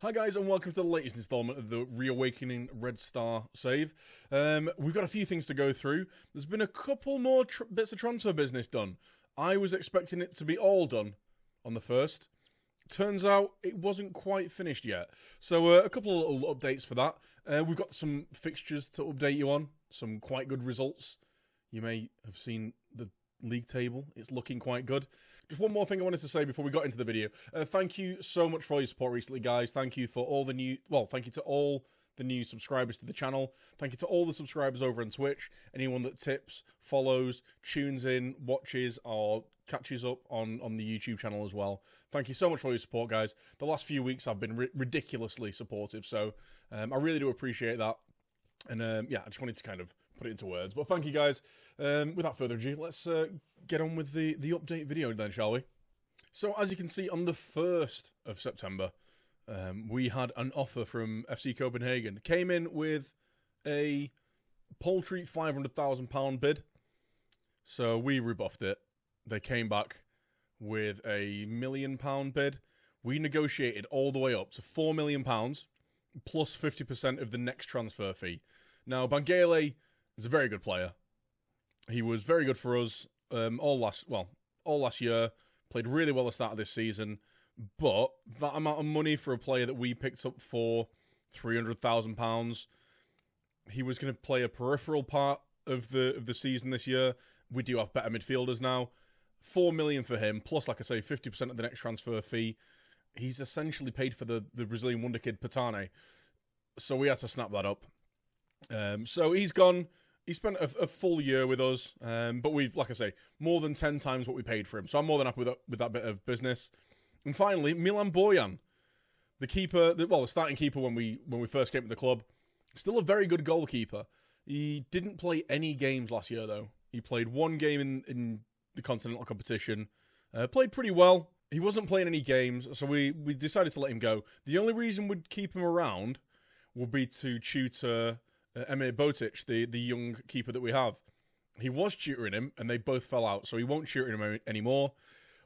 Hi guys and welcome to the latest installment of the Reawakening Red Star save. We've got a few things to go through. There's been a couple more bits of transfer business done. I was expecting it to be all done on the 1st. Turns out it wasn't quite finished yet. So a couple of little updates for that. We've got some fixtures to update you on. Some quite good results. You may have seen the league table. It's looking quite good. Just one more thing I wanted to say before we got into the video. Thank you so much for all your support recently, guys. Thank you for all the new... Well, thank you to all the new subscribers to the channel. Thank you to all the subscribers over on Twitch. Anyone that tips, follows, tunes in, watches, or catches up on the YouTube channel as well. Thank you so much for all your support, guys. The last few weeks have been ridiculously supportive, so I really do appreciate that. And yeah, I just wanted to kind of put it into words. But thank you, guys. Without further ado, let's get on with the update video then, shall we? So, as you can see, on the 1st of September, we had an offer from FC Copenhagen. Came in with a paltry £500,000 bid. So, we rebuffed it. They came back with a £1 million bid. We negotiated all the way up to £4 million plus 50% of the next transfer fee. Now, Bangele is a very good player. He was very good for us all last year. Played really well at the start of this season. But that amount of money for a player that we picked up for £300,000, he was going to play a peripheral part of the season this year. We do have better midfielders now. $4 million for him, plus, like I say, 50% of the next transfer fee. He's essentially paid for the Brazilian wonder kid Patane. So we had to snap that up. So he's gone. He spent a full year with us, but we've, like I say, more than 10 times what we paid for him. So I'm more than happy with that bit of business. And finally, Milan Bojan, the keeper, the starting keeper when we first came to the club, still a very good goalkeeper. He didn't play any games last year though. He played one game in the continental competition, played pretty well. He wasn't playing any games, so we decided to let him go. The only reason we'd keep him around would be to tutor Emir Botic, the young keeper that we have. He was tutoring him, and they both fell out, so he won't tutor him anymore.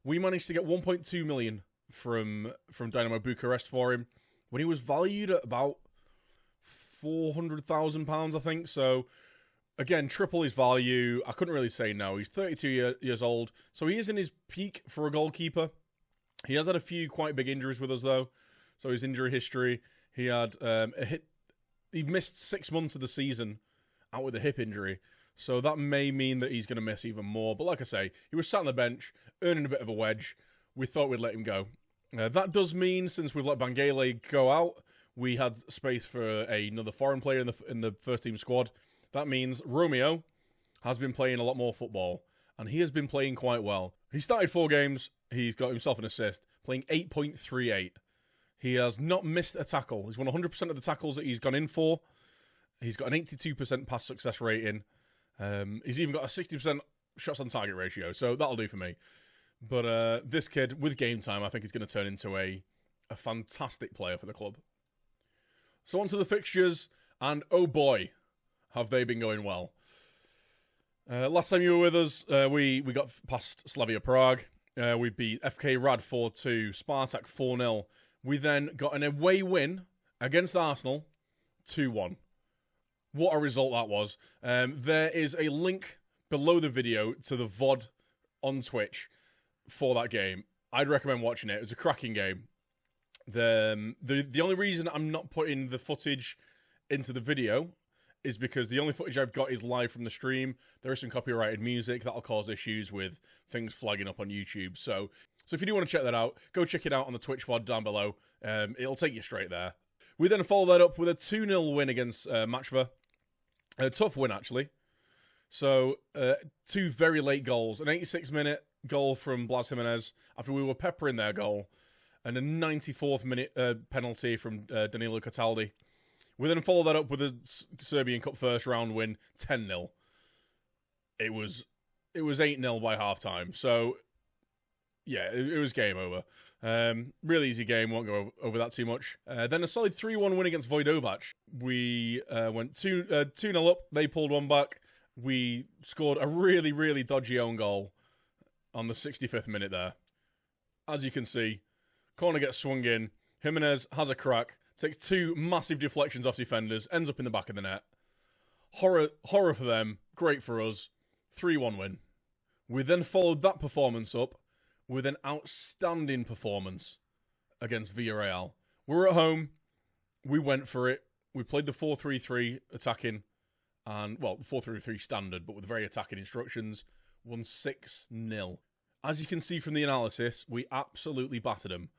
We managed to get 1.2 million from Dynamo Bucharest for him, when he was valued at about £400,000, I think. So, again, triple his value. I couldn't really say no. He's 32 years old, so he is in his peak for a goalkeeper. He has had a few quite big injuries with us, though. So his injury history, he had a hip. He missed 6 months of the season out with a hip injury. So that may mean that he's going to miss even more. But like I say, he was sat on the bench, earning a bit of a wedge. We thought we'd let him go. That does mean, since we've let Bangele go out, we had space for another foreign player in the first team squad. That means Romeo has been playing a lot more football. And he has been playing quite well. He started 4 games. He's got himself an assist, playing 8.38. He has not missed a tackle. He's won 100% of the tackles that he's gone in for. He's got an 82% pass success rating. He's even got a 60% shots on target ratio, so that'll do for me. But this kid, with game time, I think he's going to turn into a fantastic player for the club. So on to the fixtures, and oh boy, have they been going well. Last time you were with us, we got past Slavia Prague. We beat FK Rad 4-2, Spartak 4-0. We then got an away win against Arsenal, 2-1. What a result that was. There is a link below the video to the VOD on Twitch for that game. I'd recommend watching it. It was a cracking game. The only reason I'm not putting the footage into the video is because the only footage I've got is live from the stream. There is some copyrighted music that'll cause issues with things flagging up on YouTube. So if you do want to check that out, go check it out on the Twitch VOD down below. It'll take you straight there. We then follow that up with a 2-0 win against Machva. A tough win, actually. So, 2 very late goals. An 86-minute goal from Blas Jimenez after we were peppering their goal. And a 94th minute penalty from Danilo Cataldi. We then follow that up with a Serbian Cup first round win, 10-0. It was 8-0 by half time. So, yeah, it was game over. Really easy game, won't go over that too much. Then a solid 3-1 win against Vojdovac. We went 2-0 up, they pulled one back. We scored a really, really dodgy own goal on the 65th minute there. As you can see, corner gets swung in, Jimenez has a crack, takes 2 massive deflections off defenders, ends up in the back of the net. Horror for them, great for us. 3-1 win. We then followed that performance up with an outstanding performance against Villarreal. We were at home, we went for it, we played the 4-3-3 attacking, and, well, 4-3-3 standard, but with very attacking instructions, won 6-0. As you can see from the analysis, we absolutely battered them.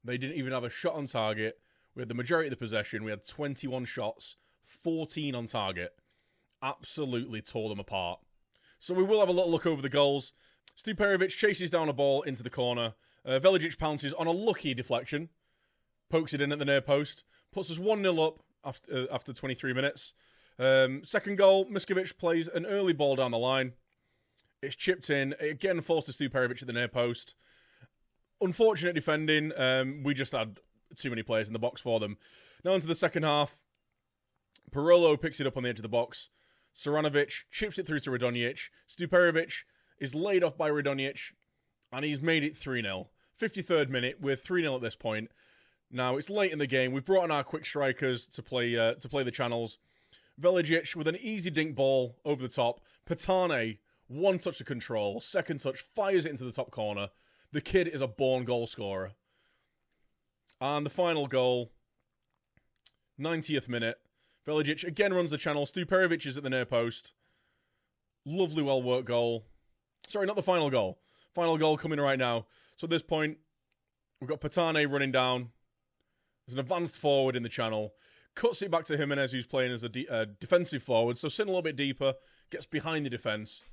They didn't even have a shot on target. We had the majority of the possession. We had 21 shots, 14 on target. Absolutely tore them apart. So we will have a little look over the goals. Stuperovic chases down a ball into the corner. Veljic pounces on a lucky deflection. Pokes it in at the near post. Puts us 1-0 up after 23 minutes. Second goal, Miskovic plays an early ball down the line. It's chipped in. It again falls to Stuperovic at the near post. Unfortunate defending. We just had too many players in the box for them. Now into the second half. Parolo picks it up on the edge of the box. Saranovic chips it through to Radonjic. Stuperovic is laid off by Radonjic, and he's made it 3-0. 53rd minute, we're 3-0 at this point. Now, it's late in the game. We've brought on our quick strikers to play the channels. Veljic with an easy dink ball over the top. Patane, 1 touch to control. Second touch, fires it into the top corner. The kid is a born goal scorer. And the final goal, 90th minute. Veljic again runs the channel. Stuperovic is at the near post. Lovely, well-worked goal. Sorry, not the final goal. Final goal coming right now. So at this point, we've got Patane running down. There's an advanced forward in the channel. Cuts it back to Jimenez, who's playing as a defensive forward. So sitting a little bit deeper. Gets behind the defence.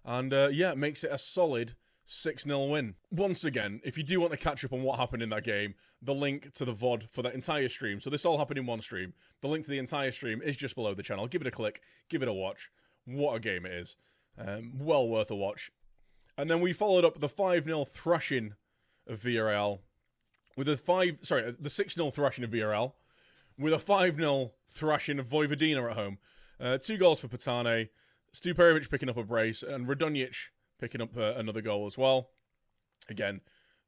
And, yeah, makes it a solid 6-0 win. Once again, if you do want to catch up on what happened in that game, the link to the VOD for that entire stream. So this all happened in one stream. The link to the entire stream is just below the channel. Give it a click. Give it a watch. What a game it is. Well worth a watch. And then we followed up the 5-0 thrashing of Villarreal with the 6-0 thrashing of Villarreal with a 5-0 thrashing of Vojvodina at home. 2 goals for Patane, Stuperovic picking up a brace, and Radonjic picking up another goal as well. Again,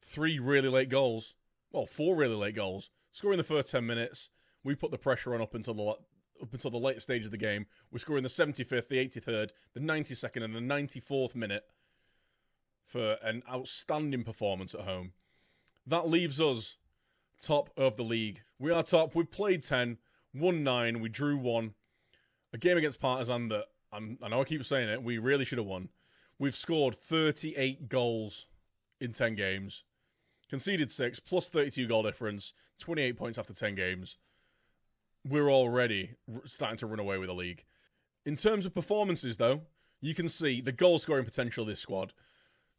3 really late goals. Well, 4 really late goals. Scoring the first 10 minutes. We put the pressure on up until the later stage of the game. We score in the 75th, the 83rd, the 92nd, and the 94th minute for an outstanding performance at home. That leaves us top of the league. We are top. We've played 10, won 9, we drew 1. A game against Partizan that, I know I keep saying it, we really should have won. We've scored 38 goals in 10 games. Conceded 6, plus 32 goal difference, 28 points after 10 games. We're already starting to run away with the league. In terms of performances, though, you can see the goal-scoring potential of this squad.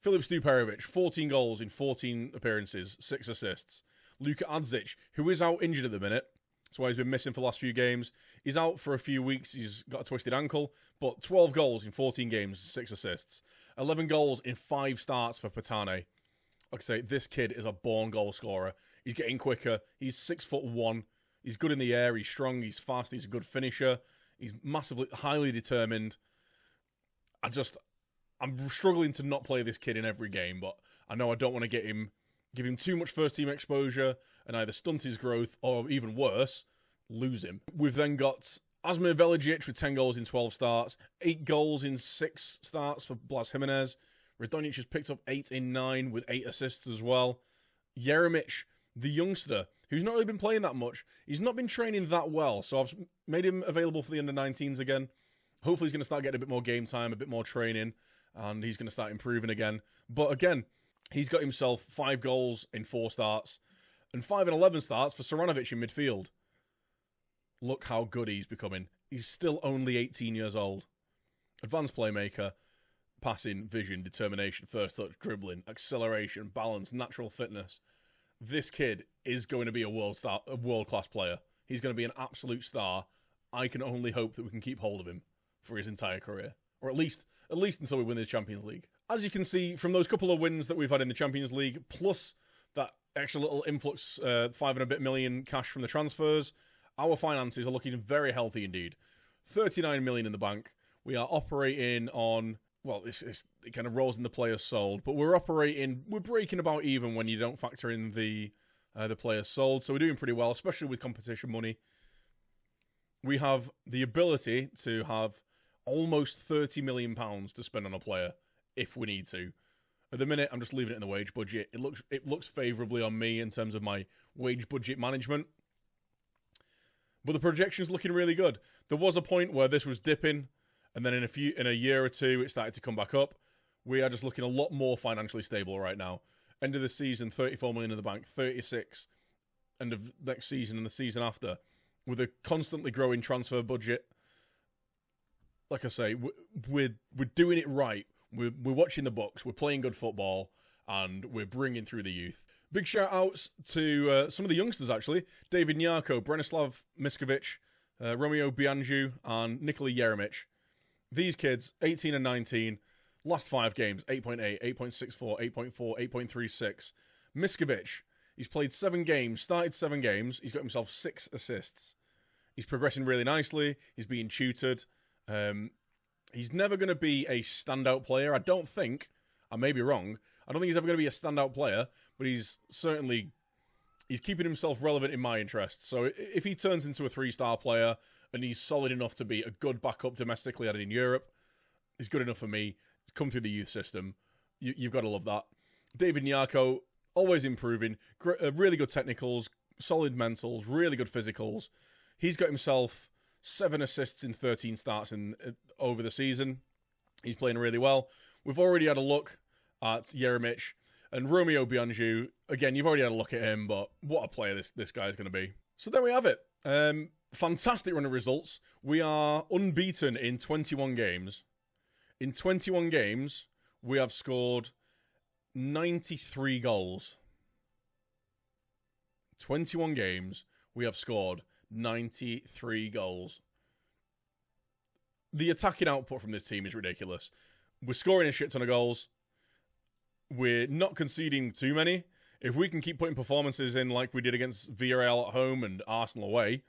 Filip Stuperovic, 14 goals in 14 appearances, 6 assists. Luka Adzic, who is out injured at the minute, that's why he's been missing for the last few games. He's out for a few weeks, he's got a twisted ankle, but 12 goals in 14 games, 6 assists. 11 goals in 5 starts for Patane. Like I say, this kid is a born goal scorer. He's getting quicker, he's 6'1", he's good in the air, he's strong, he's fast, he's a good finisher, he's highly determined. I'm struggling to not play this kid in every game, but I know I don't want to give him too much first-team exposure and either stunt his growth or, even worse, lose him. We've then got Asmir Veljic with 10 goals in 12 starts, 8 goals in 6 starts for Blas Jimenez. Radonjic has picked up 8 in 9 with 8 assists as well. Jeremic, the youngster, who's not really been playing that much, he's not been training that well, so I've made him available for the under-19s again. Hopefully he's going to start getting a bit more game time, a bit more training, and he's going to start improving again. But again, he's got himself 5 goals in 4 starts, and 5 in 11 starts for Saranovic in midfield. Look how good he's becoming. He's still only 18 years old. Advanced playmaker, passing, vision, determination, first touch, dribbling, acceleration, balance, natural fitness. This kid is going to be a world-class player. He's going to be an absolute star. I can only hope that we can keep hold of him for his entire career, or at least until we win the Champions League. As you can see from those couple of wins that we've had in the Champions League, plus that extra little influx, 5 and a bit million cash from the transfers, our finances are looking very healthy indeed. 39 million in the bank. We are operating on, well, it kind of rolls in the players sold, but we're breaking about even when you don't factor in the the players sold. So we're doing pretty well, especially with competition money. We have the ability to have almost £30 million to spend on a player if we need to. At the minute, I'm just leaving it in the wage budget. It looks favourably on me in terms of my wage budget management. But the projection's looking really good. There was a point where this was dipping, and then in a year or two, it started to come back up. We are just looking a lot more financially stable right now. End of the season, 34 million in the bank, 36 end of next season and the season after, with a constantly growing transfer budget. Like I say, we're doing it right. We're watching the books, we're playing good football, and we're bringing through the youth. Big shout outs to some of the youngsters, actually. David Nyarko, Branislav Miskovic, Romeo Bianju, and Nikola Jeremic. These kids, 18 and 19, last 5 games, 8.8, 8.64, 8.4, 8.36. Miskovic, he's played 7 games, started 7 games, he's got himself 6 assists. He's progressing really nicely, he's being tutored. He's never going to be a standout player, I don't think. I may be wrong. I don't think he's ever going to be a standout player, but he's keeping himself relevant in my interests. So if he turns into a 3-star player and he's solid enough to be a good backup domestically and in Europe, he's good enough for me to come through the youth system. You've got to love that. David Nyarko, always improving, really good technicals, solid mentals, really good physicals. He's got himself 7 assists in 13 starts over the season. He's playing really well. We've already had a look at Jeremic and Romeo Bianju. Again, you've already had a look at him, but what a player this guy is going to be. So there we have it. Fantastic run of results. We are unbeaten in 21 games. In 21 games, we have scored 93 goals. 21 games, we have scored 93 goals. The attacking output from this team is ridiculous. We're scoring a shit ton of goals. We're not conceding too many. If we can keep putting performances in like we did against Villarreal at home and Arsenal away,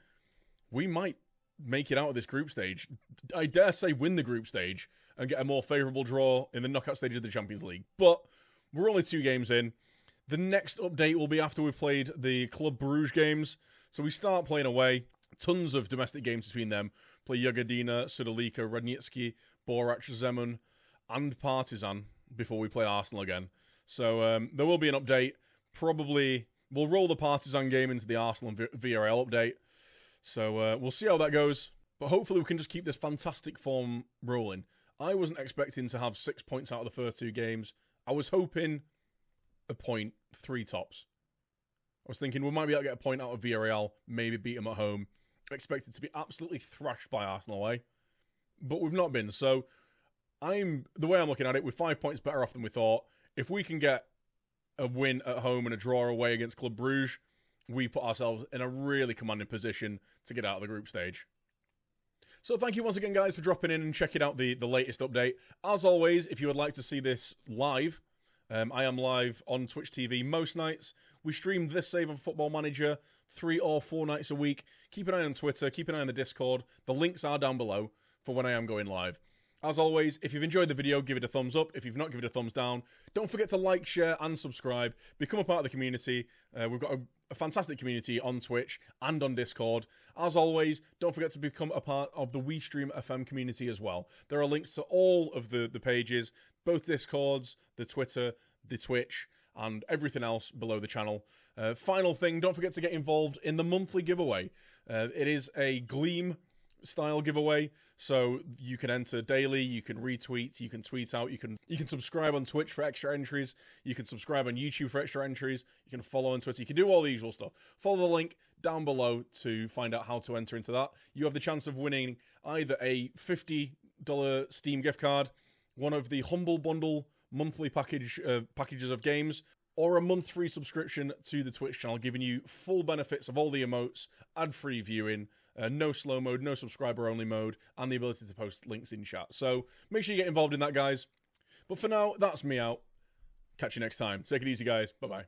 we might make it out of this group stage. I dare say win the group stage and get a more favourable draw in the knockout stage of the Champions League. But we're only 2 games in. The next update will be after we've played the Club Bruges games. So we start playing away. Tons of domestic games between them. Play Jagodina, Sudolika, Radnitsky, Borac, Zemun, and Partizan before we play Arsenal again. So there will be an update. Probably we'll roll the Partizan game into the Arsenal and Villarreal update. So we'll see how that goes. But hopefully we can just keep this fantastic form rolling. I wasn't expecting to have 6 points out of the first 2 games. I was hoping a point, 3 tops. I was thinking we might be able to get a point out of Villarreal, maybe beat them at home. Expected to be absolutely thrashed by Arsenal away. But we've not been. So the way I'm looking at it, we're 5 points better off than we thought. If we can get a win at home and a draw away against Club Bruges, we put ourselves in a really commanding position to get out of the group stage. So thank you once again, guys, for dropping in and checking out the latest update. As always, if you would like to see this live, I am live on Twitch TV most nights. We stream this save of Football Manager 3 or 4 nights a week. Keep an eye on Twitter. Keep an eye on the Discord. The links are down below for when I am going live. As always, if you've enjoyed the video, give it a thumbs up. If you've not, give it a thumbs down. Don't forget to like, share, and subscribe. Become a part of the community. We've got a fantastic community on Twitch and on Discord. As always, don't forget to become a part of the WeStream FM community as well. There are links to all of the pages, both Discords, the Twitter, the Twitch, and everything else below the channel. Final thing, don't forget to get involved in the monthly giveaway. It is a Gleam style giveaway, so you can enter daily, you can retweet, you can tweet out, you can subscribe on Twitch for extra entries, you can subscribe on YouTube for extra entries, you can follow on Twitter, you can do all the usual stuff. Follow the link down below to find out how to enter into that. You have the chance of winning either a $50 Steam gift card, one of the Humble Bundle monthly packages of games, or a month free subscription to the Twitch channel, giving you full benefits of all the emotes, ad-free viewing, no slow mode, no subscriber only mode, and the ability to post links in chat. So make sure you get involved in that, guys. But for now, that's me out. Catch you next time. Take it easy, guys. Bye-bye.